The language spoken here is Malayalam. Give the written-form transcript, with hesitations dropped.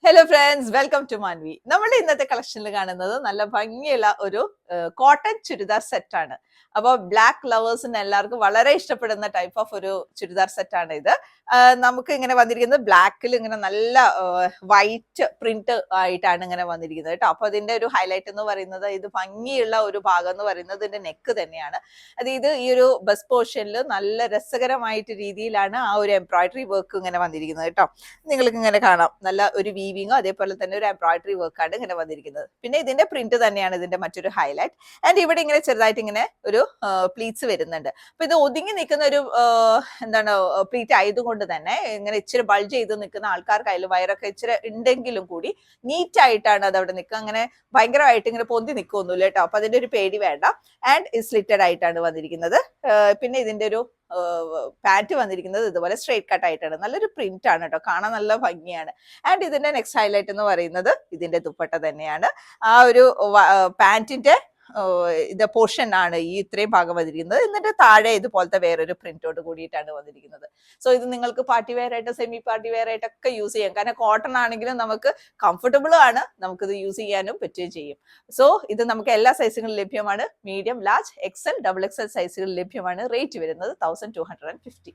Hello friends, welcome to Manvi. നമ്മുടെ ഇന്നത്തെ കളക്ഷനിൽ കാണുന്നത് നല്ല ഭംഗിയുള്ള ഒരു കോട്ടൺ ചുരിദാർ സെറ്റ് ആണ്. അപ്പോൾ ബ്ലാക്ക് ലവേഴ്സിന് എല്ലാവർക്കും വളരെ ഇഷ്ടപ്പെടുന്ന ടൈപ്പ് ഓഫ് ഒരു ചുരിദാർ സെറ്റ് ആണ് ഇത്. നമുക്ക് ഇങ്ങനെ വന്നിരിക്കുന്നത് ബ്ലാക്കിൽ ഇങ്ങനെ നല്ല വൈറ്റ് പ്രിന്റ് ആയിട്ടാണ് ഇങ്ങനെ വന്നിരിക്കുന്നത് കേട്ടോ. അപ്പൊ അതിന്റെ ഒരു ഹൈലൈറ്റ് എന്ന് പറയുന്നത് ഇത് ഭംഗിയുള്ള ഒരു ഭാഗം എന്ന് പറയുന്നത് ഇതിന്റെ നെക്ക് തന്നെയാണ്. അതായത് ഈ ഒരു ബസ് പോർഷനിൽ നല്ല രസകരമായിട്ട് രീതിയിലാണ് ആ ഒരു എംബ്രോയിഡറി വർക്ക് ഇങ്ങനെ വന്നിരിക്കുന്നത് കേട്ടോ. നിങ്ങൾക്ക് ഇങ്ങനെ കാണാം, നല്ല ഒരു വീവിങ്ങോ അതേപോലെ തന്നെ ഒരു എംബ്രോയിഡറി വർക്കാണ് ഇങ്ങനെ വന്നിരിക്കുന്നത്. പിന്നെ ഇതിന്റെ പ്രിന്റ് തന്നെയാണ് ഇതിന്റെ മറ്റൊരു ഹൈലൈറ്റ്. ആൻഡ് ഇവിടെ ഇങ്ങനെ ചെറുതായിട്ട് ഇങ്ങനെ ഒരു പ്ലീറ്റ്സ് വരുന്നുണ്ട്. അപ്പൊ ഇത് ഒതുങ്ങി നിൽക്കുന്ന ഒരു എന്താണ് പ്ലീറ്റ് ആയതുകൊണ്ട് തന്നെ ഇങ്ങനെ ഇച്ചിരി ബൾജ് ചെയ്ത് നിൽക്കുന്ന ആൾക്കാർക്കായാലും വയറൊക്കെ ഇച്ചിരി ഉണ്ടെങ്കിലും കൂടി നീറ്റ് ആയിട്ടാണ് അത് അവിടെ നിൽക്കുക. അങ്ങനെ ഭയങ്കരമായിട്ട് ഇങ്ങനെ പൊന്തി നിൽക്കൊന്നുമില്ല കേട്ടോ. അപ്പൊ അതിന്റെ ഒരു പേടി വേണ്ട. ആൻഡ് സ്ലിറ്റഡ് ആയിട്ടാണ് വന്നിരിക്കുന്നത്. പിന്നെ ഇതിന്റെ ഒരു പാന്റ് വന്നിരിക്കുന്നത് ഇതുപോലെ സ്ട്രേറ്റ് കട്ട് ആയിട്ടാണ്. നല്ലൊരു പ്രിന്റ് ആണ് കേട്ടോ, കാണാൻ നല്ല ഭംഗിയാണ്. ആൻഡ് ഇതിന്റെ നെക്സ്റ്റ് ഹൈലൈറ്റ് എന്ന് പറയുന്നത് ഇതിന്റെ ദുപ്പട്ട തന്നെയാണ്. ആ ഒരു പാന്റിന്റെ ഇത് പോർഷൻ ആണ് ഈ ഇത്രയും ഭാഗം വന്നിരിക്കുന്നത്. എന്നിട്ട് താഴെ ഇതുപോലത്തെ വേറൊരു പ്രിന്റോട് കൂടിയിട്ടാണ് വന്നിരിക്കുന്നത്. സോ ഇത് നിങ്ങൾക്ക് പാർട്ടി വെയർ ആയിട്ട് സെമി പാർട്ടി വെയർ ആയിട്ടൊക്കെ യൂസ് ചെയ്യാം. കാരണം കോട്ടൺ ആണെങ്കിലും നമുക്ക് കംഫർട്ടബിൾ ആണ്, നമുക്കിത് യൂസ് ചെയ്യാനും പറ്റുകയും ചെയ്യും. സോ ഇത് നമുക്ക് എല്ലാ സൈസുകളിലും ലഭ്യമാണ്. മീഡിയം, ലാർജ്, XL, XXL സൈസുകളിൽ ലഭ്യമാണ്. റേറ്റ് വരുന്നത് 1250.